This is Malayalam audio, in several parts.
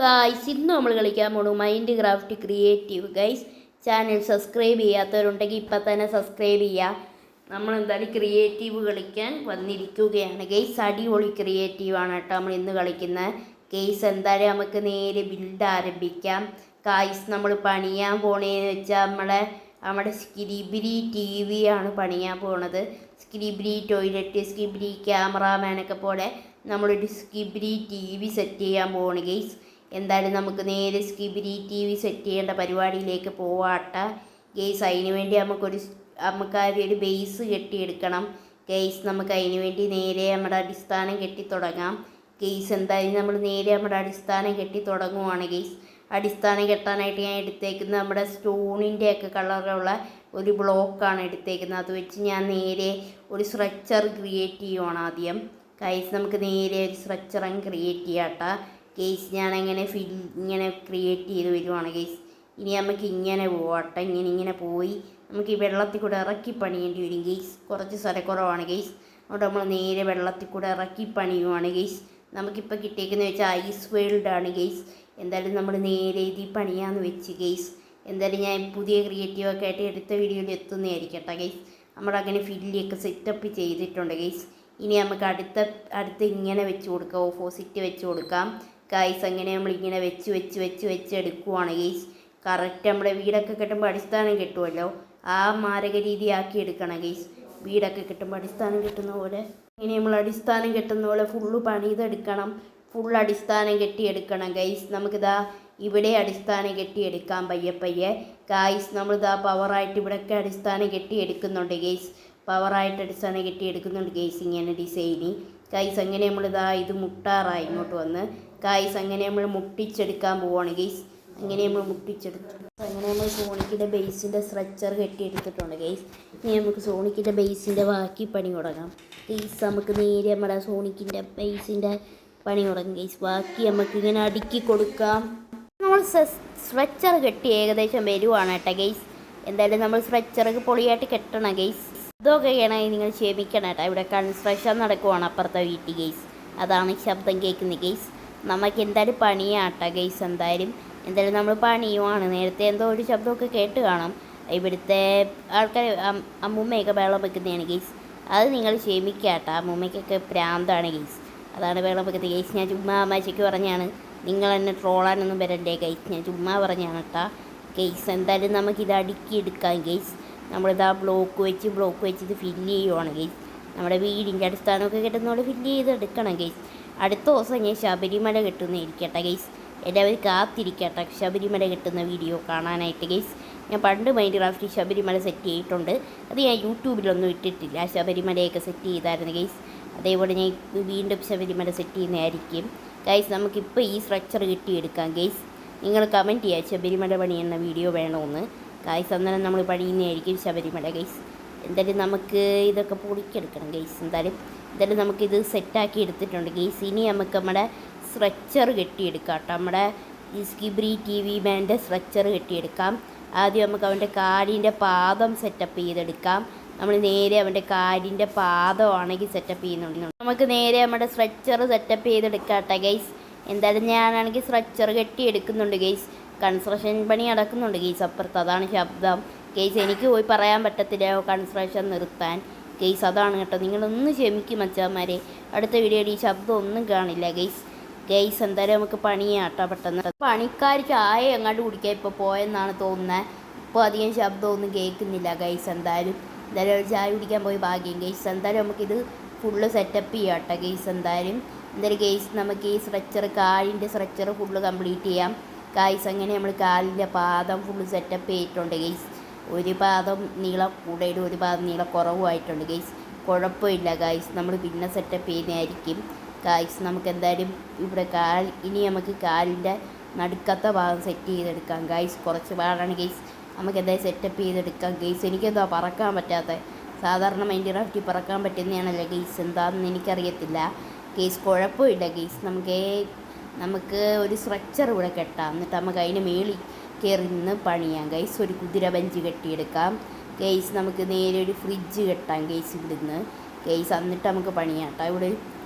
ഗൈസ് ഇന്ന് നമ്മൾ കളിക്കാൻ പോണു mind craft creative. Guys channel subscribe ചെയ്യാത്തവരുണ്ടെങ്കിൽ ഇപ്പം തന്നെ സബ്സ്ക്രൈബ് ചെയ്യുക. നമ്മൾ എന്തായാലും ക്രിയേറ്റീവ് കളിക്കാൻ വന്നിരിക്കുകയാണ്. ഗൈസ് അടിപൊളി ക്രിയേറ്റീവാണ് കേട്ടോ നമ്മൾ ഇന്ന് കളിക്കുന്നത്. ഗൈസ് എന്തായാലും നമുക്ക് നേരെ ബിൽഡ് ആരംഭിക്കാം. ഗൈസ് നമ്മൾ പണിയാൻ പോണേന്ന് വെച്ചാൽ നമ്മുടെ സ്ക്രിബിരി ടി വി ആണ് പണിയാൻ പോണത്. സ്ക്രിബിരി ടോയ്ലറ്റ്, സ്ക്രിബിരി ക്യാമറാമാനൊക്കെ പോലെ നമ്മളൊരു സ്ക്രിബിരി ടി വി സെറ്റ് ചെയ്യാൻ പോവാണ്. ഗൈസ് എന്തായാലും നമുക്ക് നേരെ സ്ക്രിബിരി ടി വി സെറ്റ് ചെയ്യേണ്ട പരിപാടിയിലേക്ക് പോവാട്ട. ഗെയ്സ് അതിന് വേണ്ടി നമുക്കൊരു ബേസ് കെട്ടിയെടുക്കണം. ഗെയ്സ് നമുക്ക് അതിന് വേണ്ടി നേരെ നമ്മുടെ അടിസ്ഥാനം കെട്ടി തുടങ്ങാം. ഗെയ്സ് എന്തായാലും നമ്മൾ നേരെ നമ്മുടെ അടിസ്ഥാനം കെട്ടി തുടങ്ങുവാണ്. ഗെയ്സ് അടിസ്ഥാനം കെട്ടാനായിട്ട് ഞാൻ എടുത്തേക്കുന്നത് നമ്മുടെ സ്റ്റോണിൻ്റെയൊക്കെ കളറുള്ള ഒരു ബ്ലോക്കാണ് എടുത്തേക്കുന്നത്. അത് വെച്ച് ഞാൻ നേരെ ഒരു സ്ട്രക്ചർ ക്രിയേറ്റ് ചെയ്യുവാണ് ആദ്യം. ഗൈസ് നമുക്ക് നേരെ ഒരു സ്ട്രക്ചർ അങ്ങ് ക്രിയേറ്റ് ചെയ്യാട്ടോ. ഗെയ്സ് ഞാനങ്ങനെ ഇങ്ങനെ ക്രിയേറ്റ് ചെയ്ത് വരുവാണ്. ഗെയ്സ് ഇനി നമുക്ക് ഇങ്ങനെ പോവാട്ടെ. ഇങ്ങനെ പോയി നമുക്ക് ഈ വെള്ളത്തിൽ കൂടെ ഇറക്കി പണിയേണ്ടി വരും. ഗെയ്സ് കുറച്ച് സ്ഥലക്കുറവാണ്. ഗെയ്സ് അതുകൊണ്ട് നമ്മൾ നേരെ വെള്ളത്തിൽ കൂടെ ഇറക്കി പണിയുവാണ്. ഗെയ്സ് നമുക്കിപ്പോൾ കിട്ടിയേക്കുന്നത് വെച്ചാൽ ഐസ് വേൾഡാണ്. ഗെയ്സ് എന്തായാലും നമ്മൾ നേരെ ഇതിൽ പണിയാന്ന് വെച്ച്. ഗെയ്സ് എന്തായാലും ഞാൻ പുതിയ ക്രിയേറ്റീവൊക്കെ ആയിട്ട് എടുത്ത വീഡിയോയിൽ എത്തുന്നതായിരിക്കട്ടെ. ഗെയ്സ് നമ്മളങ്ങനെ ഫില്ലിയൊക്കെ സെറ്റപ്പ് ചെയ്തിട്ടുണ്ട്. ഗെയ്സ് ഇനി നമുക്ക് അടുത്ത് ഇങ്ങനെ വെച്ച് കൊടുക്കാം, ഓപ്പോസിറ്റ് വെച്ച് കൊടുക്കാം. ഗൈസ് അങ്ങനെ നമ്മളിങ്ങനെ വെച്ച് എടുക്കുവാണ്. ഗെയ്സ് കറക്റ്റ് നമ്മുടെ വീടൊക്കെ കെട്ടുമ്പോൾ അടിസ്ഥാനം കെട്ടുമല്ലോ, ആ മാരക രീതിയാക്കി എടുക്കണം. ഗെയ്സ് വീടൊക്കെ കെട്ടുമ്പോൾ അടിസ്ഥാനം കെട്ടുന്ന പോലെ ഇനി നമ്മൾ അടിസ്ഥാനം കെട്ടുന്ന പോലെ ഫുള്ള് പണിതെടുക്കണം. ഫുൾ അടിസ്ഥാനം കെട്ടിയെടുക്കണം. ഗൈസ് നമുക്കിതാ ഇവിടെ അടിസ്ഥാനം കെട്ടിയെടുക്കാം പയ്യെ. ഗൈസ് നമ്മളിതാ പവറായിട്ട് ഇവിടെയൊക്കെ അടിസ്ഥാനം കെട്ടിയെടുക്കുന്നുണ്ട്. ഗെയ്സ് പവറായിട്ട് അടിസ്ഥാനം കെട്ടിയെടുക്കുന്നുണ്ട്. ഗെയ്സ് ഇങ്ങനെ ഡിസൈനി. ഗൈസ് അങ്ങനെ നമ്മളിതാ ഇത് മുട്ടാറായി ഇങ്ങോട്ട് വന്ന്. ഗൈസ് അങ്ങനെ നമ്മൾ മുട്ടിച്ചെടുക്കാൻ പോവുകയാണ്. ഗെയ്സ് അങ്ങനെ നമ്മൾ മുട്ടിച്ചെടുത്തു. അങ്ങനെ നമ്മൾ സോണിക്കിൻ്റെ ബേസിൻ്റെ സ്ട്രക്ചർ കെട്ടിയെടുത്തിട്ടുണ്ട്. ഗെയ്സ് ഇനി നമുക്ക് സോണിക്കിൻ്റെ ബേസിൻ്റെ ബാക്കി പണി തുടങ്ങാം. ഗെയ്സ് നമുക്ക് നേരെ നമ്മുടെ സോണിക്കിൻ്റെ ബേസിൻ്റെ പണി തുടങ്ങും. ഗെയ്സ് ബാക്കി നമുക്ക് ഇങ്ങനെ അടുക്കി കൊടുക്കാം. നമ്മൾ സ്ട്രക്ചർ കെട്ടി ഏകദേശം വരുവാണ് കേട്ടോ. ഗെയ്സ് എന്തായാലും നമ്മൾ സ്ട്രക്ചറൊക്കെ പൊളിയായിട്ട് കെട്ടണം. ഗെയ്സ് ഇതൊക്കെ ചെയ്യണമെങ്കിൽ നിങ്ങൾ ക്ഷമിക്കണം കേട്ടോ. ഇവിടെ കൺസ്ട്രക്ഷൻ നടക്കുവാണ് അപ്പുറത്തെ വീട്ടിൽ. ഗെയ്സ് അതാണ് ശബ്ദം കേൾക്കുന്നത്. ഗെയ്സ് നമുക്ക് എന്തായാലും പണിയാട്ടോ. ഗെയ്സ് എന്തായാലും നമ്മൾ പണിയുവാണ്. നേരത്തെ എന്തോ ഒരു ശബ്ദമൊക്കെ കേട്ട് കാണാം. ഇവിടുത്തെ ആൾക്കാർ അമ്മൂമ്മയൊക്കെ വെള്ളം വെക്കുന്നതാണ്. ഗെയ്സ് അത് നിങ്ങൾ ക്ഷമിക്കാട്ടോ. അമ്മൂമ്മയ്ക്കൊക്കെ പ്രാന്താണ്. ഗെയ്സ് അതാണ് വെള്ളം വെക്കുന്നത്. ഗെയ്സ് ഞാൻ ചുമ്മാ അമ്മച്ചയ്ക്ക് പറഞ്ഞാണ്, നിങ്ങൾ എന്നെ ട്രോളാനൊന്നും വരണ്ടേ. ഗെയ്സ് ഞാൻ ചുമ്മാ പറഞ്ഞാണ് കേട്ടോ. ഗെയ്സ് എന്തായാലും നമുക്കിത് അടുക്കിയെടുക്കാം. ഗെയ്സ് നമ്മളിതാ ബ്ലോക്ക് വെച്ച് ഇത് ഫില്ല് ചെയ്യുവാണ്. ഗെയ്സ് നമ്മുടെ വീടിൻ്റെ അടിസ്ഥാനമൊക്കെ കെട്ടുന്നതുകൊണ്ട് ഫില്ല് ചെയ്തെടുക്കണം. ഗെയ്സ് അടുത്ത ദിവസം ഞാൻ ശബരിമല കെട്ടുന്നതായിരിക്കട്ടെ. ഗെയ്സ് എല്ലാവരും കാത്തിരിക്കട്ടെ ശബരിമല കെട്ടുന്ന വീഡിയോ കാണാനായിട്ട്. ഗെയ്സ് ഞാൻ പണ്ട് മൈൻഡ് ക്രാഫ്റ്റ് ശബരിമല സെറ്റ് ചെയ്തിട്ടുണ്ട്. അത് ഞാൻ യൂട്യൂബിലൊന്നും ഇട്ടിട്ടില്ല. ശബരിമലയൊക്കെ സെറ്റ് ചെയ്തായിരുന്നു. ഗെയ്സ് അതേപോലെ ഞാൻ വീണ്ടും ശബരിമല സെറ്റ് ചെയ്യുന്നതായിരിക്കും. ഗെയ്സ് നമുക്കിപ്പോൾ ഈ സ്ട്രക്ചർ കിട്ടിയെടുക്കാം. ഗെയ്സ് നിങ്ങൾ കമൻറ്റ് ചെയ്യുക ശബരിമല പണിയുന്ന വീഡിയോ വേണമെന്ന്. ഗെയ്സ് അന്നേരം നമ്മൾ പണിയുന്നതായിരിക്കും ശബരിമല. ഗെയ്സ് എന്തായാലും നമുക്ക് ഇതൊക്കെ പൊളിക്കെടുക്കണം. ഗെയ്സ് എന്തായാലും നമുക്കിത് സെറ്റാക്കി എടുത്തിട്ടുണ്ട്. ഗെയ്സ് ഇനി നമുക്ക് നമ്മുടെ സ്ട്രക്ചർ കെട്ടിയെടുക്കാം കേട്ടോ. നമ്മുടെ ഈ സ്ക്രിബിരി ടി വി ബാൻ്റെ സ്ട്രക്ചർ കെട്ടിയെടുക്കാം. ആദ്യം നമുക്ക് അവൻ്റെ കാലിൻ്റെ പാദം സെറ്റപ്പ് ചെയ്തെടുക്കാം. നമ്മൾ നേരെ അവൻ്റെ കാലിൻ്റെ പാദമാണെങ്കിൽ സെറ്റപ്പ് ചെയ്യുന്നുണ്ട്. നമുക്ക് നേരെ നമ്മുടെ സ്ട്രക്ചർ സെറ്റപ്പ് ചെയ്തെടുക്കാം കേട്ടോ. ഗെയ്സ് എന്തായാലും ഞാനാണെങ്കിൽ സ്ട്രക്ചർ കെട്ടിയെടുക്കുന്നുണ്ട്. ഗെയ്സ് കൺസ്ട്രക്ഷൻ പണി നടക്കുന്നുണ്ട്. ഗെയ്സ് അപ്പുറത്ത് അതാണ് ശബ്ദം. ഗെയ്സ് എനിക്ക് പോയി പറയാൻ പറ്റത്തില്ല കൺസ്ട്രക്ഷൻ നിർത്താൻ. ഗെയ്സ് അതാണ് കേട്ടോ. നിങ്ങളൊന്ന് ക്ഷമിക്കും മച്ചാന്മാരെ. അടുത്ത വീഡിയോയിൽ ഈ ശബ്ദം ഒന്നും കാണില്ല. ഗെയ്സ് എന്തായാലും നമുക്ക് പണിയാട്ടോ പെട്ടെന്ന്. പണിക്കാർ ചായ എങ്ങാണ്ട് കുടിക്കാൻ ഇപ്പോൾ പോയെന്നാണ് തോന്നുന്നത്. ഇപ്പോൾ അധികം ശബ്ദമൊന്നും കേൾക്കുന്നില്ല. ഗെയ്സ് എന്തായാലും ഒരു ചായ കുടിക്കാൻ പോയി ഭാഗ്യം. ഗെയ്സ് എന്തായാലും നമുക്കിത് ഫുള്ള് സെറ്റപ്പ് ചെയ്യാം കേട്ടോ. എന്തായാലും ഗെയ്സ് നമുക്ക് ഈ സ്ട്രക്ചർ കാലിൻ്റെ സ്ട്രക്ചർ ഫുള്ള് കംപ്ലീറ്റ് ചെയ്യാം. ഗെയ്സ് അങ്ങനെ നമ്മൾ കാലിൻ്റെ പാദം ഫുള്ള് സെറ്റപ്പ് ചെയ്തിട്ടുണ്ട്. ഗെയ്സ് ഒരു പാദം നീളം കൂടുതലും ഒരു പാദം നീളം കുറവുമായിട്ടുണ്ട്. ഗെയ്സ് കുഴപ്പമില്ല. ഗെയ്സ് നമ്മൾ പിന്നെ സെറ്റപ്പ് ചെയ്യുന്നതായിരിക്കും. ഗെയ്സ് നമുക്ക് എന്തായാലും ഇവിടെ ഇനി നമുക്ക് കാലിൻ്റെ നടുക്കത്തെ ഭാഗം സെറ്റ് ചെയ്തെടുക്കാം. ഗെയ്സ് കുറച്ച് പാടാണ്. ഗെയ്സ് നമുക്ക് എന്തായാലും സെറ്റപ്പ് ചെയ്തെടുക്കാം. ഗെയ്സ് എനിക്കെന്താ പറക്കാൻ പറ്റാത്ത, സാധാരണ മൈൻഡ് ക്രാഫ്റ്റിൽ പറക്കാൻ പറ്റുന്നതാണല്ലോ. ഗെയ്സ് എന്താണെന്ന് എനിക്കറിയത്തില്ല. ഗെയ്സ് കുഴപ്പമില്ല. ഗെയ്സ് നമുക്ക് ഒരു സ്ട്രക്ചർ ഇവിടെ കെട്ടാം. എന്നിട്ട് നമുക്ക് അതിന് മേളിൽ കയറി നിന്ന് പണിയാം. ഗെയ്സ് ഒരു കുതിര ബെഞ്ച് കെട്ടിയെടുക്കാം. ഗെയ്സ് നമുക്ക് നേരെ ഒരു ഫ്രിഡ്ജ് കെട്ടാം. ഗെയ്സ് ഇവിടുന്ന്. ഗെയ്സ് എന്നിട്ട് നമുക്ക് പണിയാം കേട്ടോ. ഇവിടെ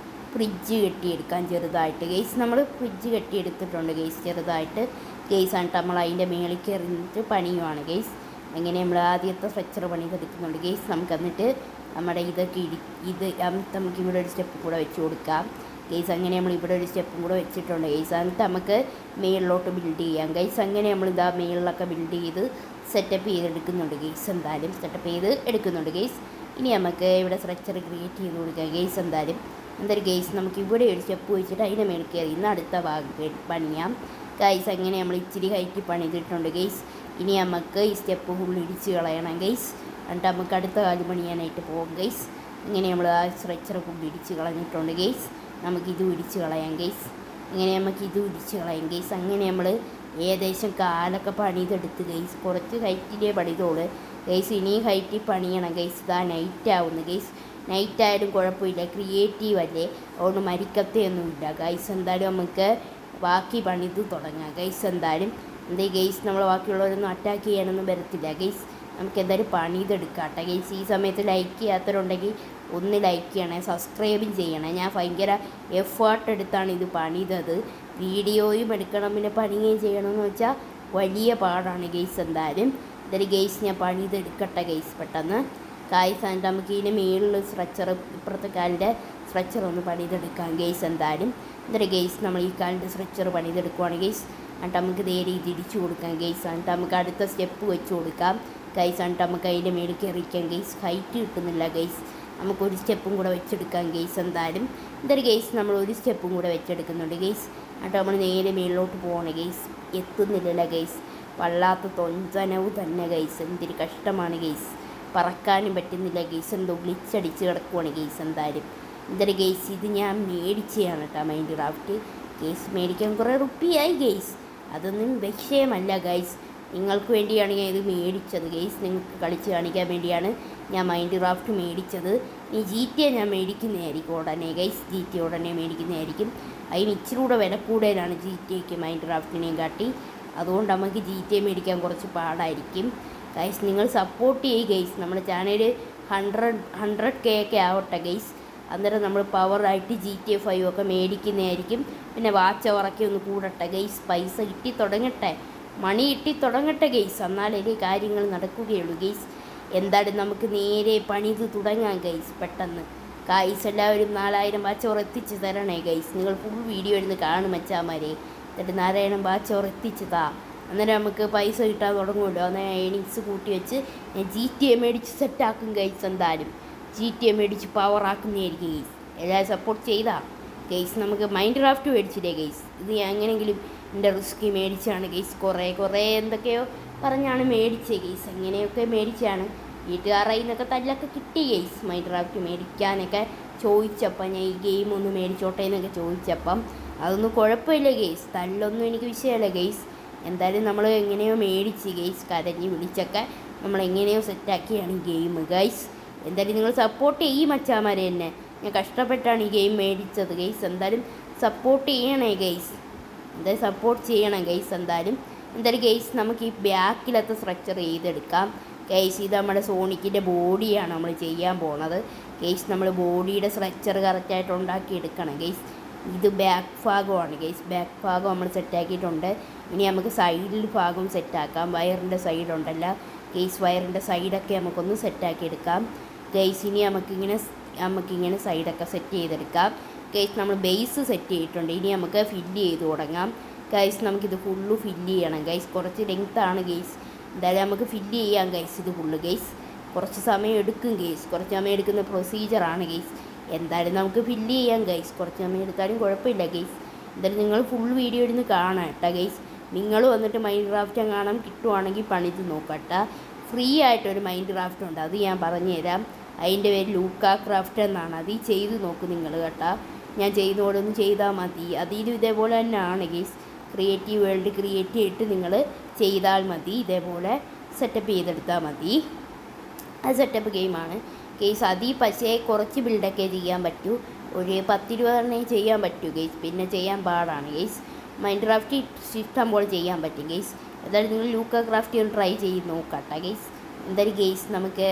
ഫ്രിഡ്ജ് കെട്ടിയെടുക്കാം ചെറുതായിട്ട് ഗെയ്സ്. നമ്മൾ ഫ്രിഡ്ജ് കെട്ടിയെടുത്തിട്ടുണ്ട് ഗെയ്സ് ചെറുതായിട്ട് ഗെയ്സ്. എന്നിട്ട് നമ്മൾ അതിൻ്റെ മേളിൽ കയറിയിട്ട് പണിയുവാണ് ഗെയ്സ്. അങ്ങനെ നമ്മൾ ആദ്യത്തെ സ്ട്രക്ചർ പണിതെടുക്കുന്നുണ്ട് ഗെയ്സ്. നമുക്ക് എന്നിട്ട് നമ്മുടെ ഇതൊക്കെ നമുക്ക് ഇവിടെ ഒരു സ്റ്റെപ്പ് കൂടെ വെച്ച് കൊടുക്കാം ഗെയ്സ്. അങ്ങനെ നമ്മൾ ഇവിടെ ഒരു സ്റ്റെപ്പും കൂടെ വെച്ചിട്ടുണ്ട് ഗെയ്സ്. എന്നിട്ട് നമുക്ക് മേളിലോട്ട് ബിൽഡ് ചെയ്യാം ഗെയ്സ്. അങ്ങനെ നമ്മൾ ഇതാ മേളിലൊക്കെ ബിൽഡ് ചെയ്ത് സെറ്റപ്പ് ചെയ്തെടുക്കുന്നുണ്ട് ഗെയ്സ്. എന്തായാലും സെറ്റപ്പ് ചെയ്ത് എടുക്കുന്നുണ്ട് ഗെയ്സ്. ഇനി നമുക്ക് ഇവിടെ സ്ട്രക്ചർ ക്രിയേറ്റ് ചെയ്ത് കൊടുക്കാം ഗെയ്സ്. എന്തായാലും ഗെയ്സ് നമുക്ക് ഇവിടെ ഒരു സ്റ്റെപ്പ് വെച്ചിട്ട് അതിൻ്റെ മേളിൽ കയറി ഇന്ന് അടുത്ത ഭാഗം പണിയാം ഗെയ്സ്. അങ്ങനെ നമ്മൾ ഇച്ചിരി ഹൈറ്റ് പണിതിട്ടുണ്ട് ഗെയ്സ്. ഇനി നമുക്ക് ഈ സ്റ്റെപ്പ് ഫുൾ ഇടിച്ച് കളയണം ഗെയ്സ്. എന്നിട്ട് നമുക്ക് അടുത്ത കാര്യം പണിയാനായിട്ട് പോകും ഗെയ്സ്. ഇങ്ങനെ നമ്മൾ ആ സ്ട്രക്ചർ ഫുൾ ഇടിച്ച് കളഞ്ഞിട്ടുണ്ട് ഗെയ്സ്. നമുക്കിത് ഇടിച്ച് കളയാം ഗെയ്സ്. ഇങ്ങനെ നമുക്കിത് ഇടിച്ച് കളയാം ഗെയ്സ്. അങ്ങനെ നമ്മൾ ഏകദേശം കാലൊക്കെ പണിതെടുത്ത് ഗെയ്സ്. കുറച്ച് ഹൈറ്റിലേ പണിതോളൂ ഗെയ്സ്. ഇനിയും ഹൈറ്റിൽ പണിയണം ഗെയ്സ്. ഇതാ നൈറ്റ് ആവുന്നു ഗെയ്സ്. നൈറ്റ് ആയാലും കുഴപ്പമില്ല, ക്രിയേറ്റീവ് അല്ലേ, അതുകൊണ്ട് മരിക്കത്തെയൊന്നുമില്ല ഗൈസ്. എന്തായാലും നമുക്ക് ബാക്കി പണിത് തുടങ്ങാം ഗൈസ്. എന്തായാലും ഗെയ്സ് നമ്മൾ ബാക്കിയുള്ളവരൊന്നും അറ്റാക്ക് ചെയ്യാനൊന്നും വരത്തില്ല ഗെയ്സ്. നമുക്ക് എന്തായാലും പണിതെടുക്കാട്ടെ ഗെയ്സ്. ഈ സമയത്ത് ലൈക്ക് ചെയ്യാത്തവരുണ്ടെങ്കിൽ ഒന്ന് ലൈക്ക് ചെയ്യണേ, സബ്സ്ക്രൈബും ചെയ്യണേ. ഞാൻ ഭയങ്കര എഫേർട്ട് എടുത്താണ് ഇത് പണിതത്. വീഡിയോയും എടുക്കണം പിന്നെ പണിയുകയും ചെയ്യണമെന്ന് വെച്ചാൽ വലിയ പാടാണ് ഗെയ്സ്. എന്തായാലും ഗെയ്സ് ഞാൻ പണിതെടുക്കട്ടെ ഗെയ്സ് പെട്ടെന്ന് ഗൈസ്. എന്നിട്ട് നമുക്ക് ഇതിൻ്റെ മേളിൽ സ്ട്രക്ചർ ഇപ്പുറത്തെ കാലിൻ്റെ സ്ട്രക്ചർ ഒന്ന് പണിതെടുക്കാം ഗെയ്സ്. എന്തായാലും ഗെയ്സ് നമ്മൾ ഈ കാലിൻ്റെ സ്ട്രക്ചർ പണിതെടുക്കുവാണ് ഗെയ്സ്. എന്നിട്ട് നമുക്ക് നേരെ ഇത് ഇടിച്ചു കൊടുക്കാം ഗെയ്സ്. എന്നിട്ട് നമുക്ക് അടുത്ത സ്റ്റെപ്പ് വെച്ച് കൊടുക്കാം ഗൈസ്. എന്നിട്ട് നമുക്ക് അതിൻ്റെ മേളിൽ കയറിക്കാം ഗെയ്സ്. ഹൈറ്റ് കിട്ടുന്നില്ല ഗെയ്സ്. നമുക്കൊരു സ്റ്റെപ്പും കൂടെ വെച്ചെടുക്കാം ഗെയ്സ്. എന്തായാലും ഗെയ്സ് നമ്മൾ ഒരു സ്റ്റെപ്പും കൂടെ വെച്ചെടുക്കുന്നുണ്ട് ഗെയ്സ്. എന്നിട്ട് നമ്മൾ നേരെ മേളിലോട്ട് പോകണം ഗെയ്സ്. എത്തുന്നില്ലല്ലോ ഗെയ്സ്. വല്ലാത്ത തൊഞ്ചനവ് തന്നെ ഗെയ്സ്. എന്തൊരു കഷ്ടമാണ് ഗെയ്സ്. പറക്കാനും പറ്റുന്നില്ല ഗെയ്സ്. എന്തോ ഗ്ലിച്ചടിച്ച് കിടക്കുവാണ് ഗെയ്സ്. എന്തായാലും ഗെയ്സ് ഇത് ഞാൻ മേടിച്ചതാണ് കേട്ടോ മൈൻഡ് ക്രാഫ്റ്റ് ഗെയ്സ്. മേടിക്കാൻ കുറേ റുപ്പിയായി ഗെയ്സ്. അതൊന്നും വിഷയമല്ല ഗെയ്സ്. നിങ്ങൾക്ക് വേണ്ടിയാണ് ഞാൻ ഇത് മേടിച്ചത് ഗെയ്സ്. നിങ്ങൾക്ക് കളിച്ച് കാണിക്കാൻ വേണ്ടിയാണ് ഞാൻ മൈൻഡ് ക്രാഫ്റ്റ് മേടിച്ചത്. ഈ GTA ഞാൻ മേടിക്കുന്നതായിരിക്കും ഉടനെ ഗെയ്സ്. GTA ഉടനെ മേടിക്കുന്നതായിരിക്കും. അതിന് ഇച്ചിരി കൂടെ വില കൂടുതലാണ് GTAക്ക് മൈൻഡ് ക്രാഫ്റ്റിനെയും കാട്ടി. അതുകൊണ്ട് നമുക്ക് GTA മേടിക്കാൻ കുറച്ച് പാടായിരിക്കും ഗൈസ്. നിങ്ങൾ സപ്പോർട്ട് ചെയ്യുക ഗൈസ്. നമ്മുടെ ചാനൽ 100K ഒക്കെ ആവട്ടെ ഗൈസ്. അന്നേരം നമ്മൾ പവറായിട്ട് GTA 5 ഒക്കെ മേടിക്കുന്നതായിരിക്കും. പിന്നെ വാച്ച് അവറൊക്കെ ഒന്ന് കൂടട്ടെ ഗൈസ്. പൈസ കിട്ടി തുടങ്ങട്ടെ, മണി കിട്ടി തുടങ്ങട്ടെ ഗൈസ്. എന്നാലേ കാര്യങ്ങൾ നടക്കുകയുള്ളൂ ഗൈസ്. എന്തായാലും നമുക്ക് നേരെ പണിത് തുടങ്ങാം ഗൈസ് പെട്ടെന്ന് ഗൈസ്. എല്ലാവരും 4000 വാച്ച് അവർ എത്തിച്ച് തരണേ ഗൈസ്. നിങ്ങൾ ഫുൾ വീഡിയോ ഇരുന്ന് കാണും വെച്ചാമാരെ. എന്നിട്ട് 4000 വാച്ച് അവർ എത്തിച്ച് താ. അന്നേരം നമുക്ക് പൈസ കിട്ടാൻ തുടങ്ങുമല്ലോ. അന്നേരം ഏണിങ്സ് കൂട്ടി വെച്ച് ഞാൻ GTA മേടിച്ച് സെറ്റാക്കും ഗൈസ്. എന്തായാലും GTA മേടിച്ച് പവറാക്കുന്നതായിരിക്കും ഗൈസ്. എല്ലാവരും സപ്പോർട്ട് ചെയ്താൽ ഗൈസ്. നമുക്ക് മൈൻഡ് ക്രാഫ്റ്റ് മേടിച്ചില്ലേ ഗൈസ്. ഇത് ഞാൻ എങ്ങനെയെങ്കിലും എൻ്റെ റിസ്ക് മേടിച്ചാണ് ഗൈസ്. കുറേ എന്തൊക്കെയോ പറഞ്ഞാണ് മേടിച്ചത് ഗൈസ്. എങ്ങനെയൊക്കെ മേടിച്ചാണ്. വീട്ടുകാരുടെ നിന്നൊക്കെ തല്ലൊക്കെ കിട്ടി ഗൈസ്. മൈൻഡ് ക്രാഫ്റ്റ് മേടിക്കാനൊക്കെ ചോദിച്ചപ്പം ഞാൻ ഈ ഗെയിം ഒന്ന് മേടിച്ചോട്ടെ എന്നൊക്കെ ചോദിച്ചപ്പം അതൊന്നും കുഴപ്പമില്ല ഗൈസ്. തല്ലൊന്നും എനിക്ക് വിഷയമല്ല ഗൈസ്. എന്തായാലും നമ്മൾ എങ്ങനെയോ മേടിച്ച് ഗൈസ്. കരഞ്ഞ് വിളിച്ചൊക്കെ നമ്മൾ എങ്ങനെയോ സെറ്റാക്കിയാണ് ഈ ഗെയിം ഗൈസ്. എന്തായാലും നിങ്ങൾ സപ്പോർട്ട് ചെയ്യും മച്ചാമാരെ തന്നെ. ഞാൻ കഷ്ടപ്പെട്ടാണ് ഈ ഗെയിം മേടിച്ചത് ഗൈസ്. എന്തായാലും സപ്പോർട്ട് ചെയ്യണേ ഗൈസ്. എന്തായാലും സപ്പോർട്ട് ചെയ്യണം ഗൈസ്. എന്തായാലും ഗൈസ് നമുക്ക് ഈ ബാക്കിലത്തെ സ്ട്രക്ചർ ചെയ്തെടുക്കാം ഗൈസ്. ഇത് നമ്മുടെ സോണിക്കിൻ്റെ ബോഡിയാണ് നമ്മൾ ചെയ്യാൻ പോണത് ഗൈസ്. നമ്മൾ ബോഡിയുടെ സ്ട്രക്ചർ കറക്റ്റായിട്ട് ഉണ്ടാക്കിയെടുക്കണം ഗൈസ്. ഇത് ബാക്ക് ഭാഗമാണ് ഗൈസ്. ബാക്ക് ഭാഗം നമ്മൾ സെറ്റാക്കിയിട്ടുണ്ട്. ഇനി നമുക്ക് സൈഡിൽ ഭാഗം സെറ്റാക്കാം. വയറിൻ്റെ സൈഡുണ്ടല്ലോ ഗൈസ്. വയറിൻ്റെ സൈഡൊക്കെ നമുക്കൊന്ന് സെറ്റാക്കി എടുക്കാം ഗൈസ്. ഇനി നമുക്കിങ്ങനെ സൈഡൊക്കെ സെറ്റ് ചെയ്തെടുക്കാം ഗൈസ്. നമ്മൾ ബേസ് സെറ്റ് ചെയ്തിട്ടുണ്ട്. ഇനി നമുക്ക് ഫില്ല് ചെയ്ത് തുടങ്ങാം ഗൈസ്. നമുക്കിത് ഫുള്ള് ഫില്ല് ചെയ്യണം ഗൈസ്. കുറച്ച് ലെങ്ത്താണ് ഗൈസ്. എന്തായാലും നമുക്ക് ഫില്ല് ചെയ്യാം ഗൈസ്. ഇത് ഫുള്ള് ഗൈസ്. കുറച്ച് സമയം എടുക്കും ഗൈസ്. കുറച്ച് സമയം എടുക്കുന്ന പ്രൊസീജിയറാണ് ഗൈസ്. എന്തായാലും നമുക്ക് ഫില്ല് ചെയ്യാം ഗൈസ്. കുറച്ച് സമയം എടുത്താലും കുഴപ്പമില്ല ഗൈസ്. എന്തായാലും നിങ്ങൾ ഫുൾ വീഡിയോ ഇരുന്ന് കാണാം കേട്ടോ ഗൈസ്. നിങ്ങൾ വന്നിട്ട് മൈൻഡ് ക്രാഫ്റ്റ് കാണാൻ കിട്ടുവാണെങ്കിൽ പണിത് നോക്കട്ടെ. ഫ്രീ ആയിട്ടൊരു മൈൻഡ് ക്രാഫ്റ്റ് ഉണ്ട്, അത് ഞാൻ പറഞ്ഞുതരാം. അതിൻ്റെ പേര് ലൂക്ക ക്രാഫ്റ്റ് എന്നാണ്. അത് ചെയ്ത് നോക്കും നിങ്ങൾ കേട്ടോ. ഞാൻ ചെയ്യുന്നതോടൊന്ന് ചെയ്താൽ മതി. അതിലും ഇതേപോലെ തന്നെയാണ് ഗൈസ്. ക്രിയേറ്റീവ് വേൾഡ് ക്രിയേറ്റ് ചെയ്തിട്ട് നിങ്ങൾ ചെയ്താൽ മതി. ഇതേപോലെ സെറ്റപ്പ് ചെയ്തെടുത്താൽ മതി. അത് സെറ്റപ്പ് ഗെയിമാണ് ഗെയ്സ്. പക്ഷേ കുറച്ച് ബിൽഡൊക്കെ ചെയ്യാൻ പറ്റൂ. ഒരു 10-20 ചെയ്യാൻ പറ്റൂ ഗെയ്സ്. പിന്നെ ചെയ്യാൻ പാടാണ് ഗെയ്സ്. മൈൻഡ് ക്രാഫ്റ്റ് ഇഷ്ടം പോലെ ചെയ്യാൻ പറ്റും ഗെയ്സ്. എന്തായാലും നിങ്ങൾ ലൂക്ക ക്രാഫ്റ്റ് ഒന്ന് ട്രൈ ചെയ്ത് നോക്കട്ടെ ഗെയ്സ്. എന്തായാലും ഗെയ്സ് നമുക്ക്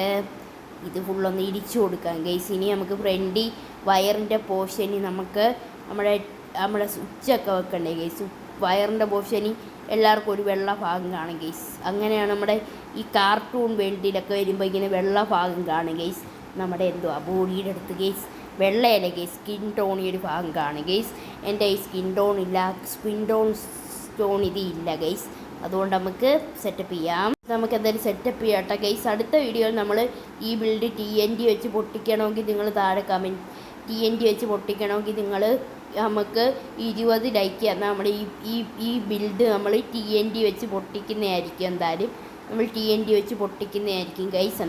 ഇത് ഫുള്ളൊന്ന് ഇടിച്ചു കൊടുക്കാം ഗെയ്സ്. ഇനി നമുക്ക് ഫ്രണ്ടി വയറിൻ്റെ പോർഷന് നമുക്ക് നമ്മുടെ നമ്മുടെ സ്വിച്ചൊക്കെ വെക്കണ്ടേ ഗൈസ്. വയറിൻ്റെ പോർഷന് എല്ലാവർക്കും ഒരു വെള്ള ഭാഗം കാണും ഗൈസ്. അങ്ങനെയാണ് നമ്മുടെ ഈ കാർട്ടൂൺ വേൾഡിലൊക്കെ വരുമ്പോൾ ഇങ്ങനെ വെള്ള ഭാഗം കാണും ഗൈസ്. നമ്മുടെ എന്തുവാ ബോഡിയുടെ അടുത്ത് ഗൈസ് വെള്ളയല്ല ഗൈസ്, സ്കിൻ ടോൺ ഈ ഒരു ഭാഗം കാണും ഗൈസ്. എൻ്റെ ഈ സ്കിൻ ടോൺ ഇത് ഇല്ല ഗൈസ്. അതുകൊണ്ട് നമുക്ക് സെറ്റപ്പ് ചെയ്യാം. നമുക്ക് എന്തായാലും സെറ്റപ്പ് ചെയ്യാട്ടെ ഗൈസ്. അടുത്ത വീഡിയോയിൽ നമ്മൾ ഈ ബിൽഡ് TNT വെച്ച് പൊട്ടിക്കണമെങ്കിൽ നിങ്ങൾ താഴെ കമൻറ്റ് TNT വെച്ച് പൊട്ടിക്കണമെങ്കിൽ നിങ്ങൾ നമുക്ക് 20 ലൈക്ക് തന്നാൽ നമ്മൾ ഈ ബിൽഡ് നമ്മൾ TNT വെച്ച് പൊട്ടിക്കുന്നതായിരിക്കും. എന്തായാലും നമ്മൾ TNT വെച്ച് പൊട്ടിക്കുന്നതായിരിക്കും ഗൈസ്.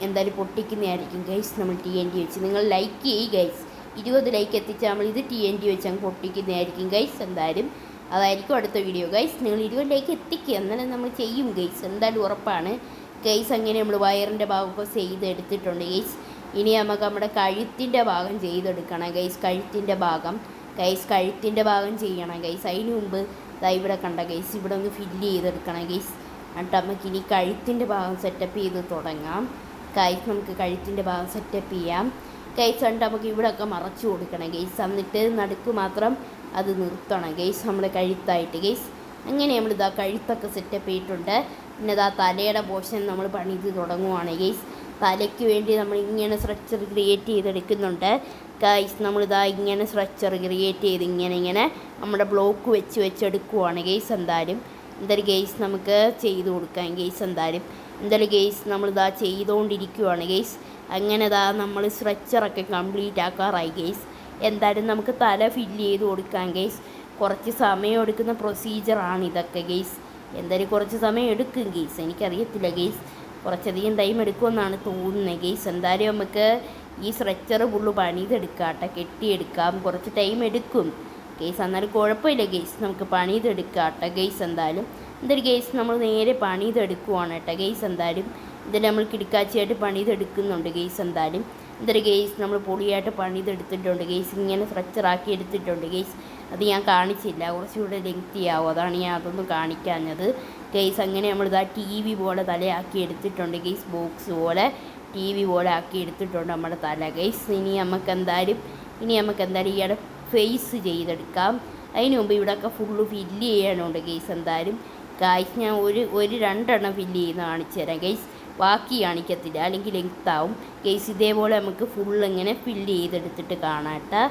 എന്തായാലും പൊട്ടിക്കുന്നതായിരിക്കും ഗൈസ് നമ്മൾ TNT വെച്ച്. നിങ്ങൾ ലൈക്ക് ചെയ്യ് ഗൈസ്. 20 ലൈക്ക് എത്തിച്ചാൽ നമ്മൾ ഇത് TNT വെച്ച് അങ്ങ് പൊട്ടിക്കുന്നതായിരിക്കും ഗൈസ്. എന്തായാലും അതായിരിക്കും അടുത്ത വീഡിയോ ഗൈസ്. നിങ്ങൾ 20 ലൈക്ക് എത്തിക്കുക, എന്നാലും നമ്മൾ ചെയ്യും ഗൈസ്. എന്തായാലും ഉറപ്പാണ് ഗൈസ്. അങ്ങനെ നമ്മൾ വയറിൻ്റെ ഭാഗമൊക്കെ ചെയ്തെടുത്തിട്ടുണ്ട് ഗൈസ്. ഇനി നമുക്ക് നമ്മുടെ കഴുത്തിൻ്റെ ഭാഗം ചെയ്തെടുക്കണം ഗൈസ്. കഴുത്തിൻ്റെ ഭാഗം ചെയ്യണം ഗൈസ്. അതിന് മുമ്പ് ഇവിടെ കണ്ട ഗൈസ്, ഇവിടെ ഒന്ന് ഫില്ല് ചെയ്തെടുക്കണം ഗൈസ്. എന്നിട്ട് നമുക്ക് ഇനി കഴുത്തിൻ്റെ ഭാഗം സെറ്റപ്പ് ചെയ്ത് തുടങ്ങാം ഗൈസ്. നമുക്ക് കഴുത്തിൻ്റെ ഭാഗം സെറ്റപ്പ് ചെയ്യാം ഗൈസ്. എന്നിട്ട് നമുക്ക് ഇവിടെയൊക്കെ മറച്ചു കൊടുക്കണം ഗൈസ്. എന്നിട്ട് നടുക്ക് മാത്രം അത് നിർത്തണം ഗൈസ് നമ്മുടെ കഴുത്തായിട്ട് ഗൈസ്. അങ്ങനെ നമ്മൾ കഴുത്തൊക്കെ സെറ്റപ്പ് ചെയ്തിട്ടുണ്ട്. പിന്നെ തലയുടെ പോർഷൻ നമ്മൾ പണിത് തുടങ്ങുവാണ് ഗൈസ്. തലയ്ക്ക് വേണ്ടി നമ്മൾ ഇങ്ങനെ സ്ട്രക്ചർ ക്രിയേറ്റ് ചെയ്തെടുക്കുന്നുണ്ട് ഗൈസ്. ഇങ്ങനെ സ്ട്രക്ചർ ക്രിയേറ്റ് ചെയ്ത് ഇങ്ങനെ നമ്മുടെ ബ്ലോക്ക് വെച്ചെടുക്കുവാണ് ഗൈസ്. എന്തായാലും ഗൈസ് നമുക്ക് ചെയ്ത് കൊടുക്കാം ഗൈസ്. എന്തായാലും ഗൈസ് നമ്മൾ ചെയ്തുകൊണ്ടിരിക്കുവാണ് ഗൈസ്. അങ്ങനെ നമ്മൾ സ്ട്രക്ചറൊക്കെ കംപ്ലീറ്റ് ആക്കാറായി ഗൈസ്. എന്തായാലും നമുക്ക് തല ഫില്ല് ചെയ്ത് കൊടുക്കാം ഗൈസ്. കുറച്ച് സമയം എടുക്കുന്ന പ്രൊസീജിയറാണ് ഇതൊക്കെ ഗൈസ്. എന്തായാലും കുറച്ച് സമയം എടുക്കും ഗൈസ്, എനിക്കറിയത്തില്ല ഗൈസ്. കുറച്ചധികം ടൈം എടുക്കുമെന്നാണ് തോന്നുന്നത് ഗൈസ്. എന്തായാലും നമുക്ക് ഈ സ്ട്രക്ചർ ഫുള്ള് പണിതെടുക്കാട്ടെ, കെട്ടിയെടുക്കാം. കുറച്ച് ടൈം എടുക്കും ഗൈസ്, എന്നാലും കുഴപ്പമില്ല ഗൈസ്. നമുക്ക് പണിതെടുക്കാട്ടെ ഗൈസ്. എന്തായാലും ഗൈസ് നമ്മൾ നേരെ പണിതെടുക്കുവാണ് കേട്ടോ ഗൈസ്. എന്തായാലും നമ്മൾ കിടക്കാച്ചിയായിട്ട് പണിതെടുക്കുന്നുണ്ട് ഗൈസ്. എന്തായാലും ഗൈസ് നമ്മൾ പൊളിയായിട്ട് പണിതെടുത്തിട്ടുണ്ട് ഗൈസ്. ഇങ്ങനെ സ്ട്രക്ചറാക്കി എടുത്തിട്ടുണ്ട് ഗൈസ്. അത് ഞാൻ കാണിച്ചില്ല, കുറച്ചുകൂടെ ലെങ്തി ആവും, അതാണ് ഞാൻ അതൊന്നും കാണിക്കാഞ്ഞത് ഗൈസ്. അങ്ങനെ നമ്മൾ TV പോലെ തലയാക്കി എടുത്തിട്ടുണ്ട് ഗൈസ്. ബോക്സ് പോലെ TV പോലെ ആക്കി എടുത്തിട്ടുണ്ട് നമ്മുടെ തല ഗൈസ്. ഇനി നമുക്ക് എന്തായാലും ഇയാളുടെ ഫേസ് ചെയ്തെടുക്കാം. അതിന് മുമ്പ് ഇവിടെയൊക്കെ ഫുള്ള് ഫില്ല് ചെയ്യാനുണ്ട് ഗൈസ്. എന്തായാലും ഗൈസ് ഞാൻ ഒരു 2 എണ്ണം ഫില്ല് ചെയ്യുന്ന കാണിച്ചു തരാം ഗൈസ്. ബാക്കി കാണിക്കത്തില്ല, അല്ലെങ്കിൽ ലെങ്ത്താവും ഗൈസ്. ഇതേപോലെ നമുക്ക് ഫുള്ള് ഇങ്ങനെ ഫില്ല് ചെയ്തെടുത്തിട്ട് കാണാട്ടെ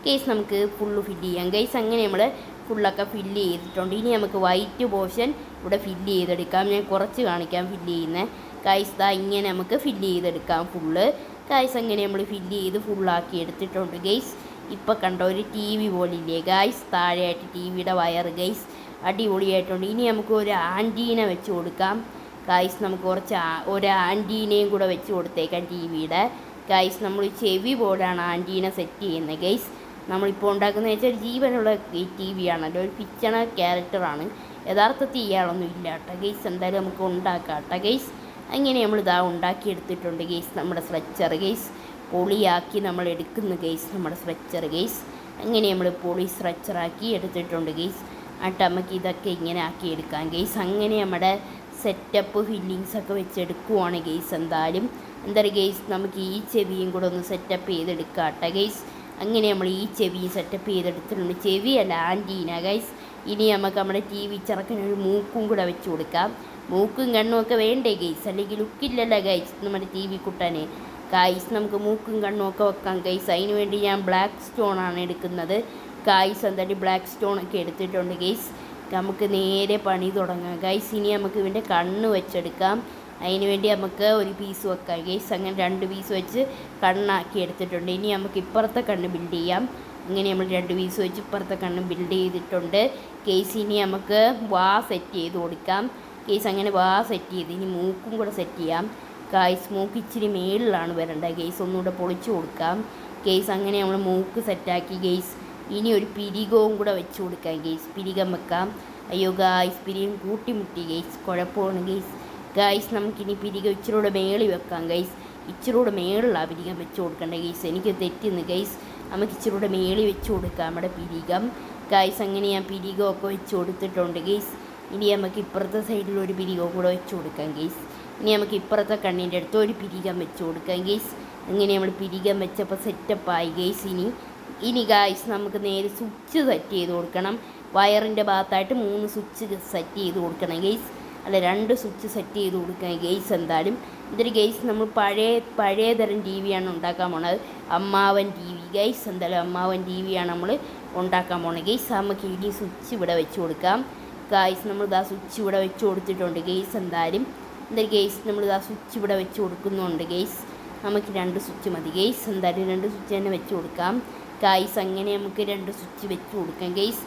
ഗൈസ്. നമുക്ക് ഫുള്ള് ഫില്ല് ചെയ്യാം ഗൈസ്. അങ്ങനെ നമ്മൾ ഫുള്ളൊക്കെ ഫില്ല് ചെയ്തിട്ടുണ്ട്. ഇനി നമുക്ക് വൈറ്റ് പോർഷൻ ഇവിടെ ഫില്ല് ചെയ്തെടുക്കാം. ഞാൻ കുറച്ച് കാണിക്കാം ഫില്ല് ചെയ്യുന്നത് ഗൈസ്. ഇങ്ങനെ നമുക്ക് ഫില്ല് ചെയ്തെടുക്കാം ഫുള്ള് ഗൈസ്. അങ്ങനെ നമ്മൾ ഫില്ല് ചെയ്ത് ഫുള്ളാക്കി എടുത്തിട്ടുണ്ട് ഗൈസ്. ഇപ്പോൾ കണ്ട ഒരു TV പോലില്ലേ ഗൈസ്, താഴെയായിട്ട് TVയുടെ വയർ ഗൈസ്. അടിപൊളിയായിട്ടുണ്ട്. ഇനി നമുക്ക് ഒരു ആൻറ്റീന വെച്ച് കൊടുക്കാം ഗൈസ്. നമുക്ക് ഒരു ആൻറ്റീനയും കൂടെ വെച്ച് കൊടുത്തേക്കാം TVയുടെ ഗൈസ്. നമ്മൾ ചെവി പോലെയാണ് ആൻറ്റീന സെറ്റ് ചെയ്യുന്നത് ഗൈസ്. നമ്മളിപ്പോൾ ഉണ്ടാക്കുന്നത് വെച്ചാൽ ജീവനുള്ള TV ആണല്ലോ, ഒരു പിച്ചണ ക്യാരക്ടറാണ്. യഥാർത്ഥത്തിൽ ഇയാളൊന്നും ഇല്ല കേട്ടോ ഗൈസ്. എന്തായാലും നമുക്ക് ഉണ്ടാക്കാം കേട്ടോ ഗൈസ്. അങ്ങനെ നമ്മൾ ഉണ്ടാക്കിയെടുത്തിട്ടുണ്ട് ഗൈസ് നമ്മുടെ സ്ട്രക്ചർ ഗൈസ്. പൊളിയാക്കി നമ്മൾ എടുക്കുന്നു ഗൈസ് നമ്മുടെ സ്ട്രക്ചർ ഗൈസ്. അങ്ങനെ നമ്മൾ പൊളി സ്ട്രക്ചറാക്കി എടുത്തിട്ടുണ്ട് ഗൈസ്. എന്നിട്ട് നമുക്ക് ഇതൊക്കെ ഇങ്ങനെ ആക്കി എടുക്കാം ഗൈസ്. അങ്ങനെ നമ്മുടെ സെറ്റപ്പ് ഫില്ലിങ്സൊക്കെ വെച്ചെടുക്കുവാണ് ഗൈസ്. എന്തായാലും ഗൈസ് നമുക്ക് ഈ ചെവിയും കൂടെ ഒന്ന് സെറ്റപ്പ് ചെയ്തെടുക്കാം കേട്ടോ ഗൈസ്. അങ്ങനെ നമ്മൾ ഈ ചെവി സെറ്റപ്പ് ചെയ്തെടുത്തിട്ടുണ്ട്. ചെവിയല്ല, ആൻറ്റീന ഗൈസ്. ഇനി നമുക്ക് നമ്മുടെ TV ചെറുക്കനൊരു മൂക്കും കൂടെ വെച്ച് കൊടുക്കാം. മൂക്കും കണ്ണും ഒക്കെ വേണ്ടേ ഗൈസ്, അല്ലെങ്കിൽ ലുക്കില്ലല്ലോ ഗൈസ് നമ്മുടെ TV കുട്ടനെ ഗൈസ്. നമുക്ക് മൂക്കും കണ്ണും ഒക്കെ വെക്കാം ഗൈസ്. അതിന് വേണ്ടി ഞാൻ ബ്ലാക്ക് സ്റ്റോണാണ് എടുക്കുന്നത് ഗൈസ്. എന്തായാലും ബ്ലാക്ക് സ്റ്റോണൊക്കെ എടുത്തിട്ടുണ്ട് ഗൈസ്. നമുക്ക് നേരെ പണി തുടങ്ങാം ഗൈസ്. ഇനി നമുക്ക് ഇവൻ്റെ കണ്ണ് വെച്ചെടുക്കാം. അതിന് വേണ്ടി നമുക്ക് ഒരു പീസ് വെക്കാം ഗൈസ്. അങ്ങനെ 2 പീസ് വെച്ച് കണ്ണാക്കി എടുത്തിട്ടുണ്ട്. ഇനി നമുക്ക് ഇപ്പുറത്തെ കണ്ണ് ബിൽഡ് ചെയ്യാം. അങ്ങനെ നമ്മൾ 2 പീസ് വെച്ച് ഇപ്പുറത്തെ കണ്ണ് ബിൽഡ് ചെയ്തിട്ടുണ്ട് ഗൈസ്. ഇനി നമുക്ക് വാ സെറ്റ് ചെയ്ത് കൊടുക്കാം ഗൈസ്. അങ്ങനെ വാ സെറ്റ് ചെയ്ത് ഇനി മൂക്കും കൂടെ സെറ്റ് ചെയ്യാം ഗൈസ്. മൂക്ക് ഇച്ചിരി മേളിലാണ് വരേണ്ടത് ഗൈസ്, ഒന്നുകൂടെ പൊളിച്ചു കൊടുക്കാം ഗൈസ്. അങ്ങനെ നമ്മൾ മൂക്ക് സെറ്റാക്കി ഗൈസ്. ഇനി ഒരു പിരികവും കൂടെ വെച്ച് കൊടുക്കാം ഗൈസ്. പിരികം വെക്കാം. അയ്യോ ഗൈസ്, പിരികം കൂട്ടിമുട്ടി ഗൈസ്, കുഴപ്പമാണ് ഗൈസ്. നമുക്കിനി പിരികം ഇച്ചിരൂടെ മേളി വെക്കാം ഗൈസ്. ഇച്ചിരൂടെ മേളിലാണ് പിരികം വെച്ച് കൊടുക്കേണ്ടത് ഗൈസ്. എനിക്ക് തെറ്റുന്നു ഗൈസ്. നമുക്ക് ഇച്ചിരൂടെ മേളി വെച്ച് കൊടുക്കാം നമ്മുടെ പിരികം ഗൈസ്. അങ്ങനെ ഞാൻ പിരികമൊക്കെ വെച്ച് കൊടുത്തിട്ടുണ്ട് ഗൈസ്. ഇനി നമുക്ക് ഇപ്പുറത്തെ സൈഡിൽ ഒരു പിരികം കൂടെ വെച്ച് കൊടുക്കാം ഗൈസ്. ഇനി നമുക്ക് ഇപ്പുറത്തെ കണ്ണിൻ്റെ അടുത്ത് ഒരു പിരികം വെച്ച് കൊടുക്കാം ഗൈസ്. അങ്ങനെ നമ്മൾ പിരികം വെച്ചപ്പോൾ സെറ്റപ്പായി ഗൈസ്. ഇനി ഗൈസ് നമുക്ക് നേരെ സ്വിച്ച് സെറ്റ് ചെയ്ത് കൊടുക്കണം. വയറിൻ്റെ ഭാഗത്തായിട്ട് 3 സ്വിച്ച് സെറ്റ് ചെയ്ത് കൊടുക്കണം ഗൈസ്. അല്ല 2 സ്വിച്ച് സെറ്റ് ചെയ്ത് കൊടുക്കണം ഗൈസ്. എന്തായാലും ഇതൊരു ഗൈസ് നമ്മൾ പഴയ തരം ടി വിയാണ് ഉണ്ടാക്കാൻ പോണത്. അമ്മാവൻ ടി വി ഗൈസ്. എന്തായാലും അമ്മാവൻ ടി വിയാണ് നമ്മൾ ഉണ്ടാക്കാൻ പോണത് ഗൈസ്. നമുക്ക് ഇനി സ്വിച്ച് ഇവിടെ വെച്ച് കൊടുക്കാം ഗൈസ്. നമ്മൾ സ്വിച്ച് ഇവിടെ വെച്ച് കൊടുത്തിട്ടുണ്ട് ഗൈസ്. എന്തായാലും ഗൈസ് നമ്മൾ സ്വിച്ച് ഇവിടെ വെച്ച് കൊടുക്കുന്നുണ്ട് ഗൈസ്. നമുക്ക് 2 സ്വിച്ച് മതി ഗൈസ്. എന്തായാലും 2 സ്വിച്ച് തന്നെ വെച്ച് കൊടുക്കാം ഗൈസ്. അങ്ങനെ നമുക്ക് 2 സ്വിച്ച് വെച്ച് കൊടുക്കാം ഗൈസ്.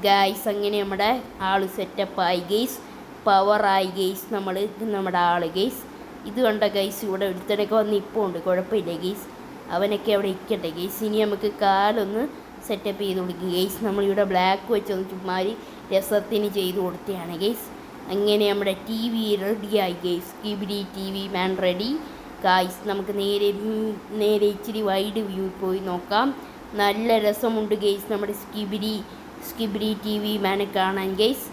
ഗൈസ് അങ്ങനെ നമ്മുടെ ആൾ സെറ്റപ്പായി ഗൈസ്. പവറായി ഗൈസ്. നമ്മുടെ ആൾ ഗൈസ്. ഇത് കണ്ട ഗൈസ്. ഇവിടെ ഒരുത്തനൊക്കെ വന്ന് ഇപ്പോൾ ഉണ്ട്, കുഴപ്പമില്ല ഗൈസ്. അവനൊക്കെ അവിടെ ഇരിക്കട്ടെ ഗൈസ്. ഇനി നമുക്ക് കാലൊന്ന് സെറ്റപ്പ് ചെയ്ത് കൊടുക്കും ഗൈസ്. നമ്മളിവിടെ ബ്ലാക്ക് വെച്ചൊന്ന് ചുമ്മാരി രസത്തിന് ചെയ്ത് കൊടുത്തതാണ് ഗൈസ്. അങ്ങനെ നമ്മുടെ ടി വി റെഡിയായി ഗൈസ്. സ്കിബിഡി ടി വി മാൻ റെഡി ഗൈസ്. നമുക്ക് നേരെ ഇച്ചിരി വൈഡ് വ്യൂ പോയി നോക്കാം. നല്ല രസമുണ്ട് ഗൈസ് നമ്മുടെ സ്കിബിഡി ടി വി മാനെ കാണാൻ ഗൈസ്.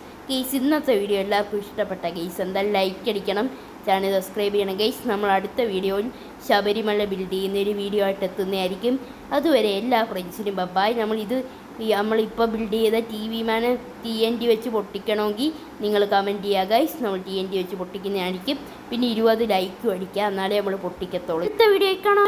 ഇന്നത്തെ വീഡിയോ എല്ലാവർക്കും ഇഷ്ടപ്പെട്ട ഗൈസ്. എന്തായാലും ലൈക്ക് അടിക്കണം, ചാനൽ സബ്സ്ക്രൈബ് ചെയ്യണം ഗൈസ്. നമ്മൾ അടുത്ത വീഡിയോയിൽ ശബരിമല ബിൽഡ് ചെയ്യുന്നൊരു വീഡിയോ ആയിട്ട് എത്തുന്നതായിരിക്കും. അതുവരെ എല്ലാ ഫ്രണ്ട്സിനും ബൈ. നമ്മളിപ്പോൾ ബിൽഡ് ചെയ്ത ടി വി മാനെ TNT വെച്ച് പൊട്ടിക്കണമെങ്കിൽ നിങ്ങൾ കമൻറ്റ് ചെയ്യുക ഗൈസ്. നമ്മൾ TNT വെച്ച് പൊട്ടിക്കുന്നതായിരിക്കും. പിന്നെ 20 ലൈക്കും അടിക്കുക, എന്നാലേ നമ്മൾ പൊട്ടിക്കത്തുള്ളൂ. അടുത്ത വീഡിയോ കാണാം.